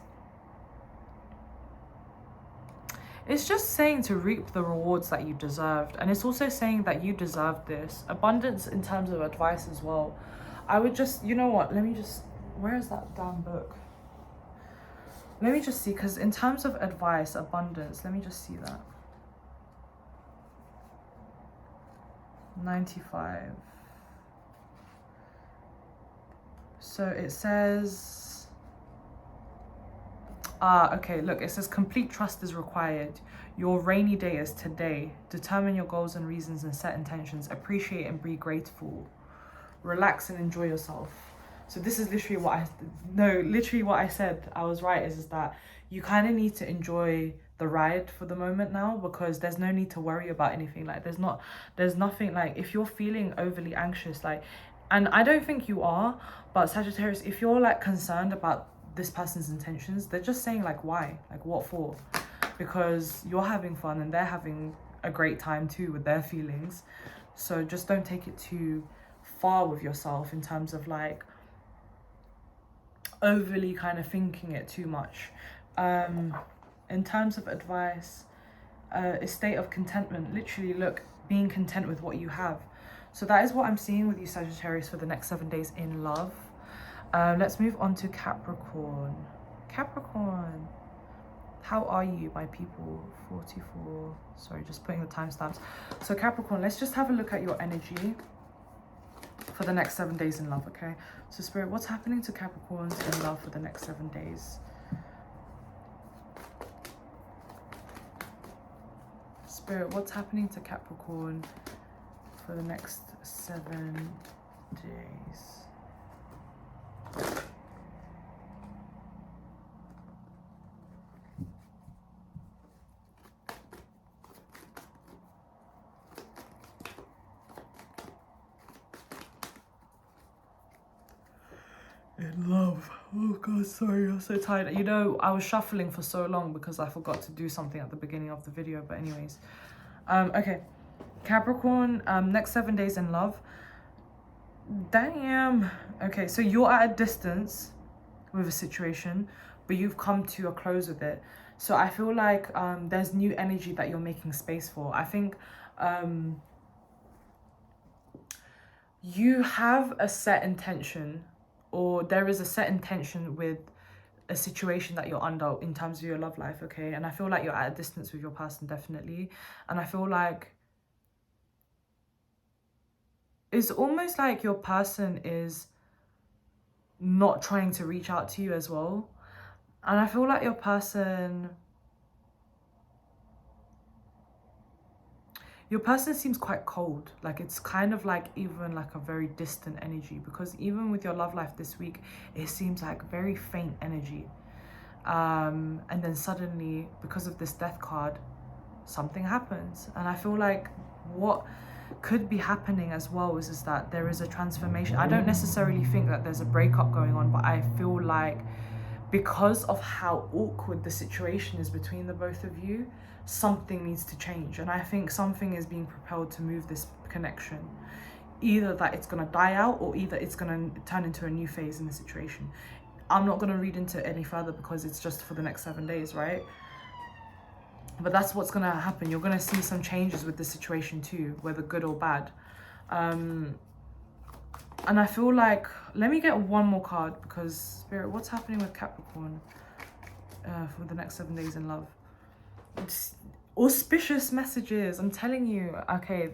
it's just saying to reap the rewards that you deserved. And it's also saying that you deserve this. Abundance in terms of advice as well. I would just... you know what? Let me just... where is that damn book? Let me just see, because in terms of advice, abundance, let me just see that. 95. So it says... okay, look, it says complete trust is required. Your rainy day is today. Determine your goals and reasons and set intentions. Appreciate and be grateful. Relax and enjoy yourself. So this is literally what I said. I was right, is that you kind of need to enjoy the ride for the moment now, because there's no need to worry about anything. Like there's nothing, like, if you're feeling overly anxious, like, and I don't think you are, but Sagittarius, if you're like concerned about this person's intentions, they're just saying like, why? Like, what for? Because you're having fun and they're having a great time too with their feelings. So just don't take it too far with yourself in terms of like overly kind of thinking it too much. In terms of advice, a state of contentment, literally, look, being content with what you have. So that is what I'm seeing with you, Sagittarius, for the next 7 days in love. Let's move on to Capricorn. Capricorn, how are you, my people? 44, sorry, just putting the timestamps. So Capricorn, let's just have a look at your energy for the next 7 days in love, okay? So Spirit, what's happening to Capricorns in love for the next 7 days? Spirit, what's happening to Capricorn for the next 7 days? in love. Oh god, sorry, I'm so tired. You know, I was shuffling for so long because I forgot to do something at the beginning of the video, but anyways. Okay, Capricorn, next 7 days in love. Damn. Okay, so you're at a distance with a situation, but you've come to a close with it. So I feel like there's new energy that you're making space for. I think you have a set intention, or there is a set intention with a situation that you're under in terms of your love life, okay? And I feel like you're at a distance with your person, definitely. And I feel like it's almost like your person is not trying to reach out to you as well. And I feel like your person seems quite cold. Like, it's kind of like even like a very distant energy, because even with your love life this week, it seems like very faint energy. And then suddenly, because of this death card, something happens. And I feel like what could be happening as well is that there is a transformation. I don't necessarily think that there's a breakup going on, but I feel like because of how awkward the situation is between the both of you, something needs to change. And I think something is being propelled to move this connection. Either that it's going to die out, or either it's going to turn into a new phase in the situation. I'm not going to read into it any further because it's just for the next 7 days, right? But that's what's going to happen. You're going to see some changes with the situation too, whether good or bad. And I feel like, let me get one more card, because Spirit, what's happening with Capricorn for the next 7 days in love? It's auspicious messages, I'm telling you. Okay,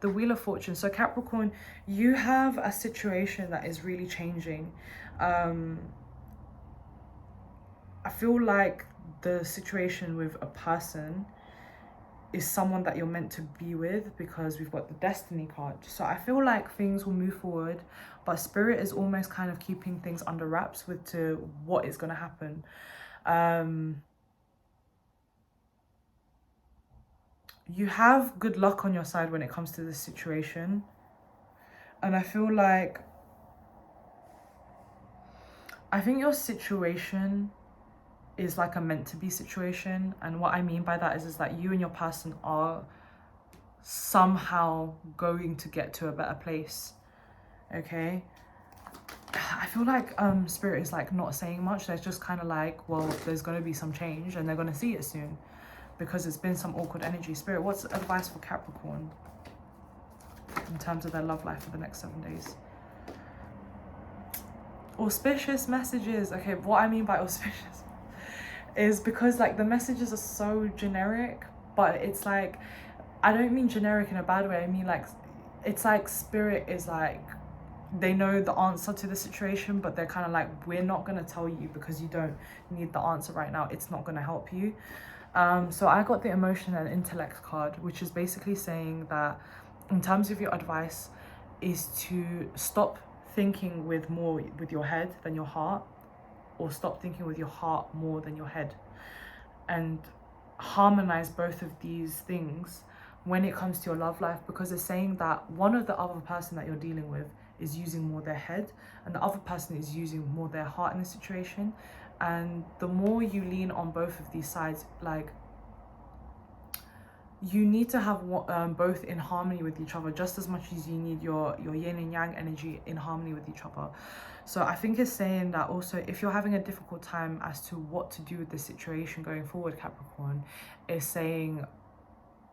the Wheel of Fortune. So Capricorn, you have a situation that is really changing. I feel like the situation with a person is someone that you're meant to be with, because we've got the Destiny card. So I feel like things will move forward, but Spirit is almost kind of keeping things under wraps with to what is going to happen. You have good luck on your side when it comes to this situation. And I feel like, I think your situation is like a meant to be situation. And what I mean by that is that you and your person are somehow going to get to a better place, okay? I feel like Spirit is like not saying much. They're just kind of like, well, there's going to be some change and they're going to see it soon, because it's been some awkward energy. Spirit, what's advice for Capricorn in terms of their love life for the next 7 days? Auspicious messages. Okay, what I mean by auspicious is because like the messages are so generic, but it's like, I don't mean generic in a bad way. I mean like, it's like Spirit is like, they know the answer to the situation, but they're kind of like, we're not going to tell you because you don't need the answer right now. It's not going to help you. So I got the Emotion and Intellect card, which is basically saying that in terms of your advice is to stop thinking with your head than your heart, or stop thinking with your heart more than your head, and harmonize both of these things when it comes to your love life, because it's saying that one of the other person that you're dealing with is using more their head and the other person is using more their heart in the situation. And the more you lean on both of these sides, like, you need to have both in harmony with each other just as much as you need your yin and yang energy in harmony with each other. So I think it's saying that also, if you're having a difficult time as to what to do with this situation going forward, Capricorn, is saying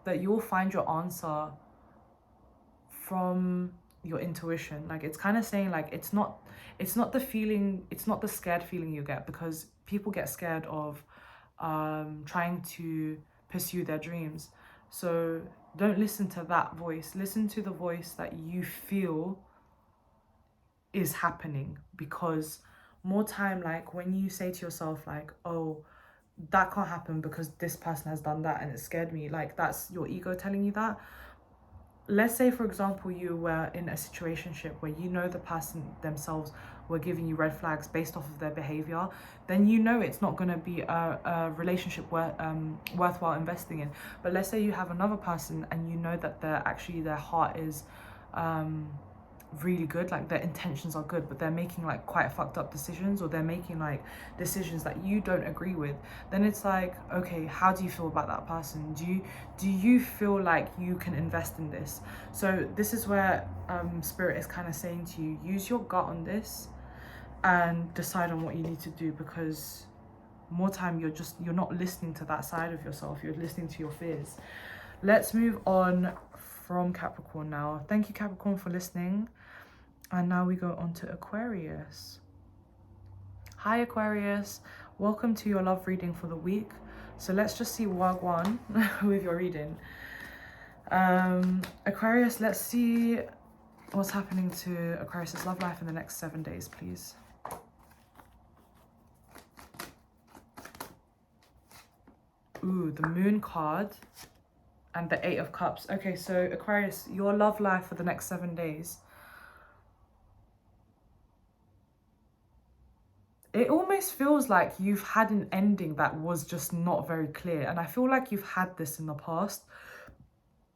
that you'll find your answer from your intuition. Like, it's kind of saying like, it's not the feeling, it's not the scared feeling you get, because people get scared of trying to pursue their dreams. So don't listen to that voice. Listen to the voice that you feel is happening, because more time, like when you say to yourself like, oh, that can't happen because this person has done that and it scared me, like that's your ego telling you that. Let's say, for example, you were in a situationship where you know the person themselves were giving you red flags based off of their behavior, then you know it's not going to be a relationship worthwhile investing in. But let's say you have another person and you know that their heart is really good, like their intentions are good, but they're making like quite fucked up decisions, or they're making like decisions that you don't agree with, then it's like, okay, how do you feel about that person? Do you feel like you can invest in this? So this is where spirit is kind of saying to you, use your gut on this and decide on what you need to do, because more time you're not listening to that side of yourself, you're listening to your fears. Let's move on from Capricorn now. Thank you, Capricorn, for listening. And now we go on to Aquarius. Hi, Aquarius. Welcome to your love reading for the week. So let's just see Wagwan with your reading. Aquarius, let's see what's happening to Aquarius's love life in the next 7 days, please. Ooh, the Moon card and the 8 of Cups. Okay, so Aquarius, your love life for the next 7 days. It almost feels like you've had an ending that was just not very clear. And I feel like you've had this in the past.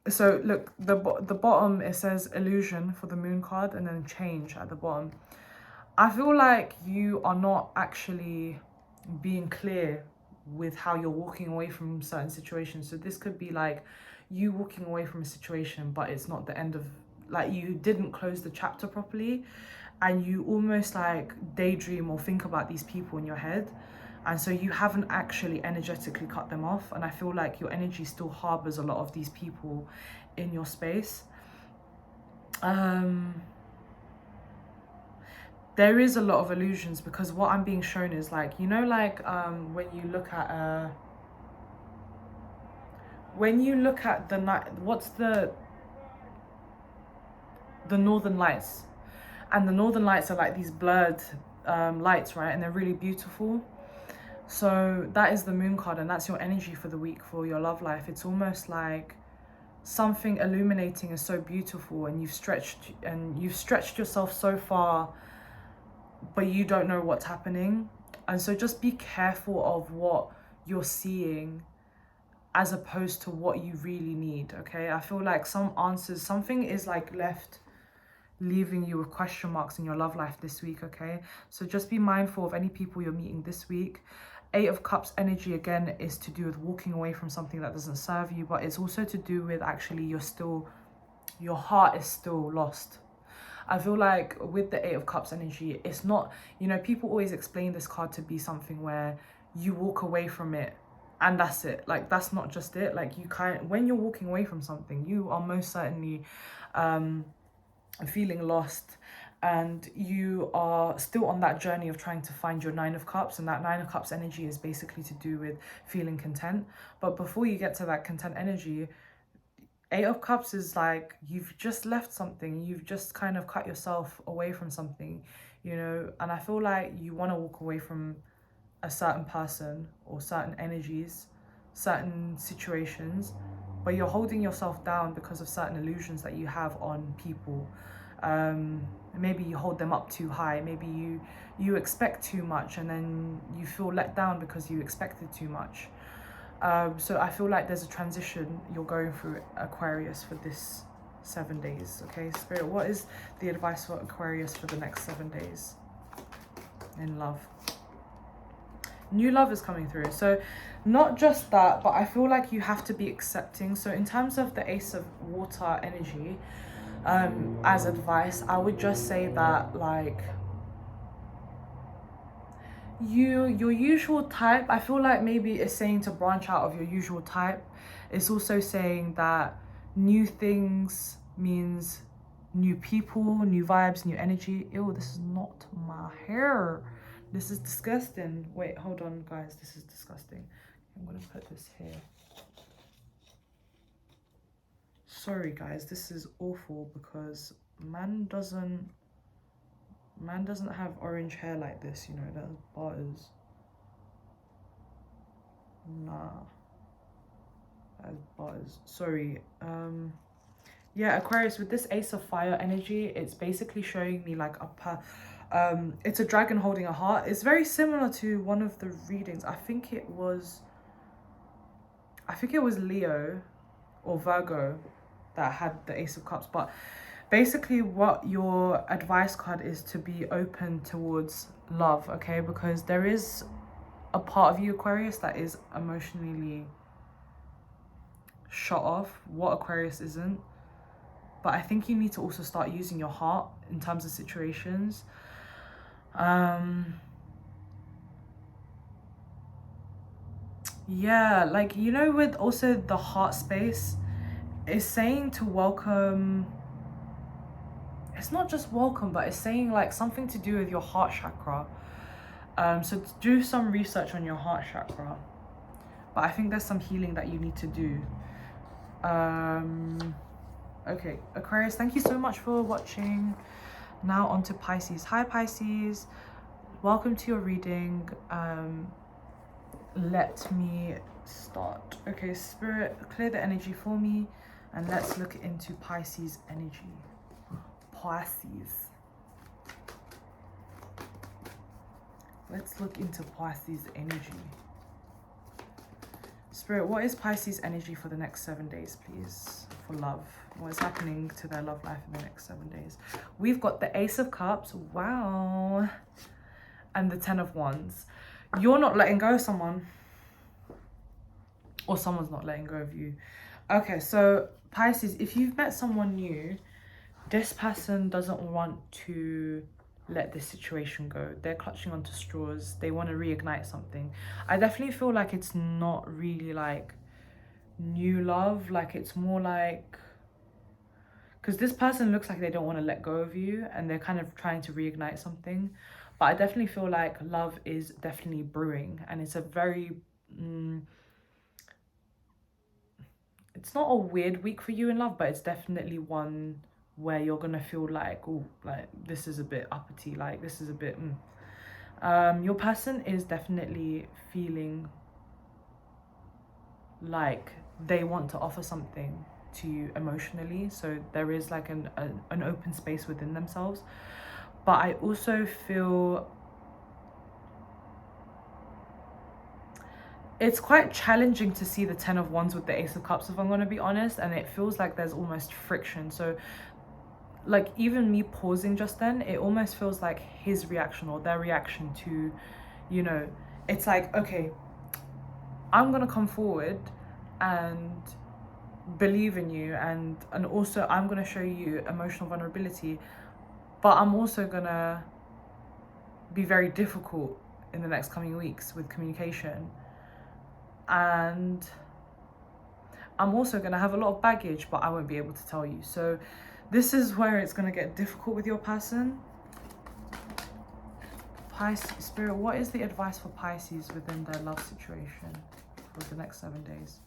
So look, the bottom, it says illusion for the Moon card, and then change at the bottom. I feel like you are not actually being clear with how you're walking away from certain situations. So this could be like you walking away from a situation, but it's not the end of, like, you didn't close the chapter properly, and you almost like daydream or think about these people in your head, and so you haven't actually energetically cut them off. And I feel like your energy still harbors a lot of these people in your space. There is a lot of illusions, because what I'm being shown is like, you know, like when you look at the night, what's the northern lights, and the northern lights are like these blurred lights, right? And they're really beautiful. So that is the Moon card, and that's your energy for the week for your love life. It's almost like something illuminating is so beautiful, and you've stretched yourself so far, but you don't know what's happening. And so just be careful of what you're seeing as opposed to what you really need, okay? I feel like some answers, something is like leaving you with question marks in your love life this week, okay? So just be mindful of any people you're meeting this week. 8 of Cups energy, again, is to do with walking away from something that doesn't serve you, but it's also to do with actually your heart is still lost. I feel like with the 8 of Cups energy, it's not, you know, people always explain this card to be something where you walk away from it and that's it. Like, that's not just it. Like, when you're walking away from something, you are most certainly feeling lost, and you are still on that journey of trying to find your 9 of Cups, and that 9 of Cups energy is basically to do with feeling content. But before you get to that content energy, 8 of Cups is like, you've just left something, you've just kind of cut yourself away from something, you know. And I feel like you want to walk away from a certain person or certain energies, certain situations, but you're holding yourself down because of certain illusions that you have on people. Maybe you hold them up too high, maybe you expect too much, and then you feel let down because you expected too much. So I feel like there's a transition you're going through, Aquarius, for this 7 days, okay? Spirit, what is the advice for Aquarius for the next 7 days in love? New love is coming through. So not just that, but I feel like you have to be accepting. So in terms of the Ace of Water energy, as advice, I would just say that, like, your usual type, I feel like maybe it's saying to branch out of your usual type. It's also saying that new things means new people, new vibes, new energy. Ew, this is not my hair. This is disgusting. Wait, hold on, guys. This is disgusting. I'm gonna put this here. Sorry, guys. This is awful because man doesn't have orange hair like this, you know. That's butters. Nah. That's butters. Sorry. Yeah, Aquarius, with this Ace of Fire energy, it's basically showing me like it's a dragon holding a heart. It's very similar to one of the readings. I think it was Leo or Virgo that had the Ace of Cups, but basically what your advice card is to be open towards love, okay? Because there is a part of you, Aquarius, that is emotionally shut off. What Aquarius isn't. But I think you need to also start using your heart in terms of situations. Yeah, like, you know, with also the heart space, it's saying to welcome, it's not just welcome, but it's saying like something to do with your heart chakra. So do some research on your heart chakra. But I think there's some healing that you need to do. Okay, Aquarius, thank you so much for watching. Now on to Pisces. Hi Pisces, welcome to your reading. Let me start. Okay, Spirit, clear the energy for me and let's look into Pisces energy. Pisces. Let's look into Pisces energy. Spirit, what is Pisces energy for the next 7 days, please? For love. What is happening to their love life in the next 7 days? We've got the Ace of Cups. Wow. And the 10 of Wands. You're not letting go of someone. Or someone's not letting go of you. Okay, so Pisces, if you've met someone new, this person doesn't want to let this situation go. They're clutching onto straws. They want to reignite something. I definitely feel like it's not really like new love. Like it's more like, because this person looks like they don't want to let go of you and they're kind of trying to reignite something. But I definitely feel like love is definitely brewing, and it's a very it's not a weird week for you in love, but it's definitely one where you're gonna feel like, oh, like this is a bit uppity, like this is a bit your person is definitely feeling like they want to offer something to you emotionally. So there is like an open space within themselves. But I also feel it's quite challenging to see the 10 of Wands with the Ace of Cups, if I'm going to be honest. And it feels like there's almost friction. So like even me pausing just then, it almost feels like his reaction or their reaction to, you know, it's like, okay, I'm going to come forward and believe in you. And also I'm going to show you emotional vulnerability. But I'm also going to be very difficult in the next coming weeks with communication. And I'm also going to have a lot of baggage, but I won't be able to tell you. So this is where it's going to get difficult with your person. Pisces, Spirit, what is the advice for Pisces within their love situation for the next 7 days?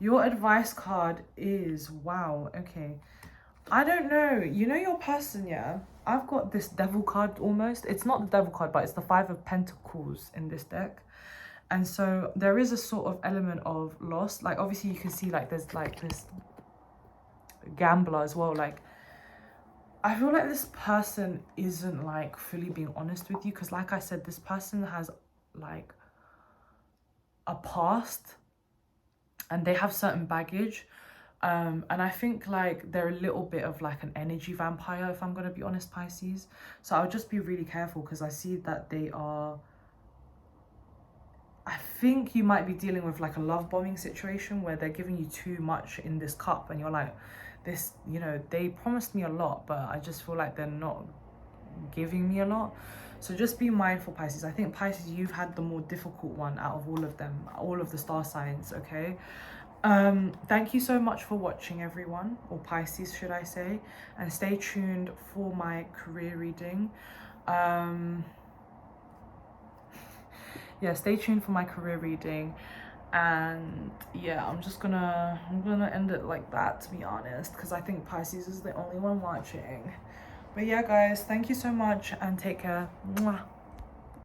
Your advice card is, wow, okay. I don't know. You know your person, yeah? I've got this devil card almost. It's not the devil card, but it's the 5 of Pentacles in this deck. And so there is a sort of element of loss. Like obviously you can see like there's like this gambler as well. Like I feel like this person isn't like fully being honest with you. Because like I said, this person has like a past and they have certain baggage. And I think like they're a little bit of like an energy vampire, if I'm going to be honest, Pisces. So I'll just be really careful because I see that they are... I think you might be dealing with like a love bombing situation where they're giving you too much in this cup and you're like, this, you know, they promised me a lot, but I just feel like they're not giving me a lot. So just be mindful, Pisces. I think Pisces, you've had the more difficult one out of all of them, all of the star signs, okay? Thank you so much for watching, everyone, or Pisces should I say, and stay tuned for my career reading. Yeah, stay tuned for my career reading. And yeah, I'm gonna end it like that, to be honest, because I think Pisces is the only one watching. But yeah guys, thank you so much and take care. Mwah.